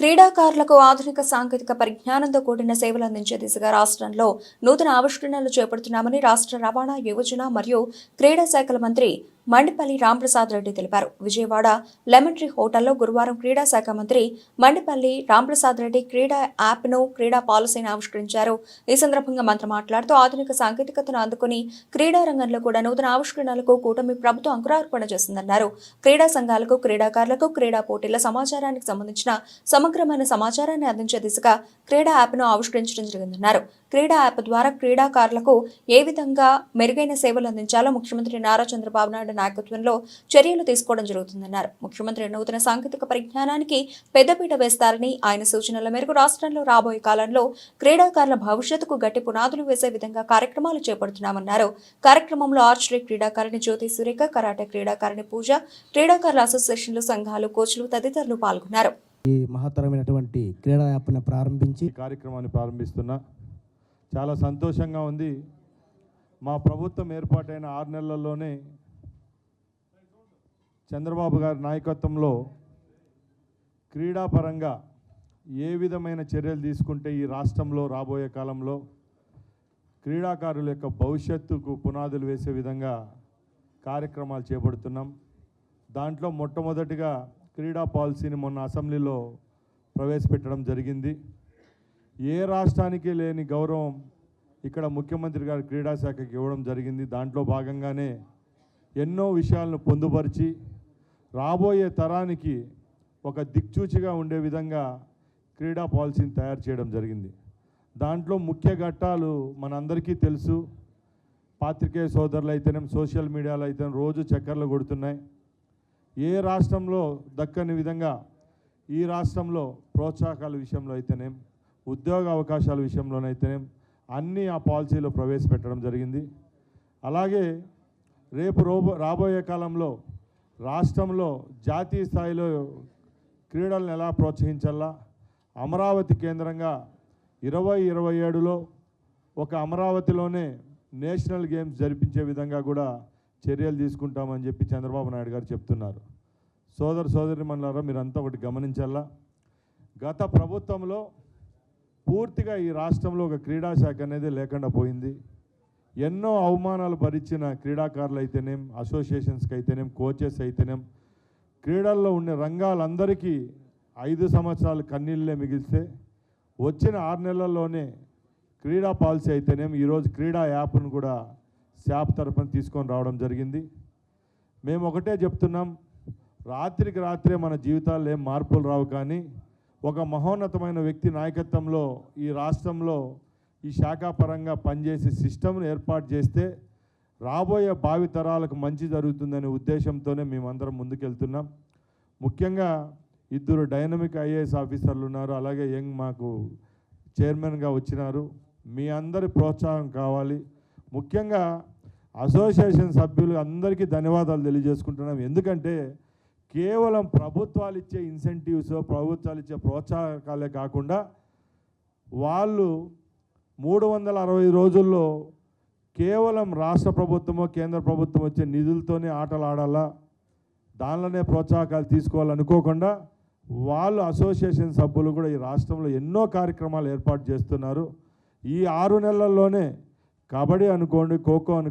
క్రీడాకారులకు ఆధునిక సాంకేతిక పరిజ్ఞానంతో కూడిన సేవలు అందించే దిశగా రాష్ట్రంలో నూతన ఆవిష్కరణలు చేపడుతున్నామని రాష్ట్ర రవాణా, యువజన మరియు క్రీడా శాఖల మంత్రి మండిపల్లి రాంప్రసాద్ రెడ్డి తెలిపారు. విజయవాడ లెమన్ ట్రీ హోటల్లో గురువారం క్రీడా శాఖ మంత్రి మండిపల్లి రాంప్రసాద్ రెడ్డి క్రీడా యాప్ను, క్రీడా పాలసీని ఆవిష్కరించారు. ఈ సందర్భంగా మంత్రి మాట్లాడుతూ ఆధునిక సాంకేతికతను అందుకుని క్రీడా రంగంలో కూడా నూతన ఆవిష్కరణలకు కూటమి ప్రభుత్వం అంకురార్పణ చేస్తుందన్నారు. క్రీడా సంఘాలకు, క్రీడాకారులకు క్రీడా పోటీల సమాచారానికి సంబంధించిన సమగ్రమైన సమాచారాన్ని అందించే దిశగా క్రీడా యాప్ను ఆవిష్కరించడం జరిగిందన్నారు. క్రీడా యాప్ ద్వారా క్రీడాకారులకు ఏ విధంగా మెరుగైన సేవలు అందించాలో ముఖ్యమంత్రి నారా చంద్రబాబు నాయుడు నాయకత్వంలో చర్యలు తీసుకోవడం జరుగుతుందన్నారు. ముఖ్యమంత్రి నూతన సాంకేతిక పరిజ్ఞానానికి పెద్దపీట వేస్తారని, ఆయన సూచనల మేరకు రాష్ట్రంలో రాబోయే కాలంలో క్రీడాకారుల భవిష్యత్తుకు గట్టి పునాదులు వేసే విధంగా కార్యక్రమాలు చేపడుతున్నామన్నారు. కార్యక్రమంలో ఆర్చరీ క్రీడాకారిణి జ్యోతి సురేఖ, కరాటే క్రీడాకారిణి పూజ, క్రీడాకారుల అసోసియేషన్లు, సంఘాలు, కోచ్లు తదితరులు పాల్గొన్నారు. ఈ మహత్తరమైనటువంటి క్రీడా యాప్ను ప్రారంభించి కార్యక్రమాన్ని ప్రారంభిస్తున్నా చాలా సంతోషంగా ఉంది. మా ప్రభుత్వం ఏర్పాటైన 6 నెలల్లోనే చంద్రబాబు గారి నాయకత్వంలో క్రీడాపరంగా ఏ విధమైన చర్యలు తీసుకుంటే ఈ రాష్ట్రంలో రాబోయే కాలంలో క్రీడాకారుల యొక్క భవిష్యత్తుకు పునాదులు వేసే విధంగా కార్యక్రమాలు చేపడుతున్నాం. దాంట్లో మొట్టమొదటిగా క్రీడా పాలసీని మొన్న అసెంబ్లీలో ప్రవేశపెట్టడం జరిగింది. ఏ రాష్ట్రానికి లేని గౌరవం ఇక్కడ ముఖ్యమంత్రి గారు క్రీడా శాఖకి ఇవ్వడం జరిగింది. దాంట్లో భాగంగానే ఎన్నో విషయాలను పొందుపరిచి రాబోయే తరానికి ఒక దిక్చూచిగా ఉండే విధంగా క్రీడా పాలసీని తయారు చేయడం జరిగింది. దాంట్లో ముఖ్య ఘట్టాలు మనందరికీ తెలుసు. పాత్రికేయ సోదరులు అయితేనేం, సోషల్ మీడియాలో అయితే రోజు చక్కర్లు కొడుతున్నాయి. ఏ రాష్ట్రంలో దక్కని విధంగా ఈ రాష్ట్రంలో ప్రోత్సాహకాల విషయంలో అయితేనేం, ఉద్యోగ అవకాశాల విషయంలోనైతేనేం అన్నీ ఆ పాలసీలో ప్రవేశపెట్టడం జరిగింది. అలాగే రేపు రాబోయే కాలంలో రాష్ట్రంలో జాతీయ స్థాయిలో క్రీడలను ఎలా ప్రోత్సహించాలా, అమరావతి కేంద్రంగా 2027లో ఒక అమరావతిలోనే నేషనల్ గేమ్స్ జరిపించే విధంగా కూడా చర్యలు తీసుకుంటామని చెప్పి చంద్రబాబు నాయుడు గారు చెప్తున్నారు. సోదరిమణులారా, మీరంతా ఒకటి గమనించాలా. గత ప్రభుత్వంలో పూర్తిగా ఈ రాష్ట్రంలో ఒక క్రీడా శాఖ అనేది లేకుండా పోయింది. ఎన్నో అవమానాలు భరించిన క్రీడాకారులు అయితేనేం, అసోసియేషన్స్కి అయితేనేం, కోచెస్ అయితేనేం, క్రీడల్లో ఉండే రంగాలందరికీ 5 సంవత్సరాలు కన్నీళ్ళే మిగిలిస్తే వచ్చిన 6 నెలల్లోనే క్రీడా పాలసీ అయితేనేం ఈరోజు క్రీడా యాప్ను కూడా శాప్ తరఫున తీసుకొని రావడం జరిగింది. మేము ఒకటే చెప్తున్నాం, రాత్రికి రాత్రే మన జీవితాల్లో ఏం మార్పులు రావు, కానీ ఒక మహోన్నతమైన వ్యక్తి నాయకత్వంలో ఈ రాష్ట్రంలో ఈ శాఖాపరంగా పనిచేసే సిస్టమ్ను ఏర్పాటు చేస్తే రాబోయే భావి తరాలకు మంచి జరుగుతుందనే ఉద్దేశంతోనే మేమందరం ముందుకెళ్తున్నాం. ముఖ్యంగా 2 డైనమిక్ ఐఏఎస్ ఆఫీసర్లు ఉన్నారు, అలాగే మాకు చైర్మన్గా వచ్చినారు. మీ అందరి ప్రోత్సాహం కావాలి. ముఖ్యంగా అసోసియేషన్ సభ్యులు అందరికీ ధన్యవాదాలు తెలియజేసుకుంటున్నాం. ఎందుకంటే కేవలం ప్రభుత్వాలు ఇచ్చే ఇన్సెంటివ్స్, ప్రభుత్వాలు ఇచ్చే ప్రోత్సాహకాలే కాకుండా వాళ్ళు 360 రోజుల్లో కేవలం రాష్ట్ర ప్రభుత్వమో కేంద్ర ప్రభుత్వం వచ్చే నిధులతోనే ఆటలు ఆడాలా, దానిలోనే ప్రోత్సాహకాలు తీసుకోవాలనుకోకుండా వాళ్ళు అసోసియేషన్ సభ్యులు కూడా ఈ రాష్ట్రంలో ఎన్నో కార్యక్రమాలు ఏర్పాటు చేస్తున్నారు. ఈ 6 నెలల్లోనే కబడ్డీ అనుకోండి, ఖోఖో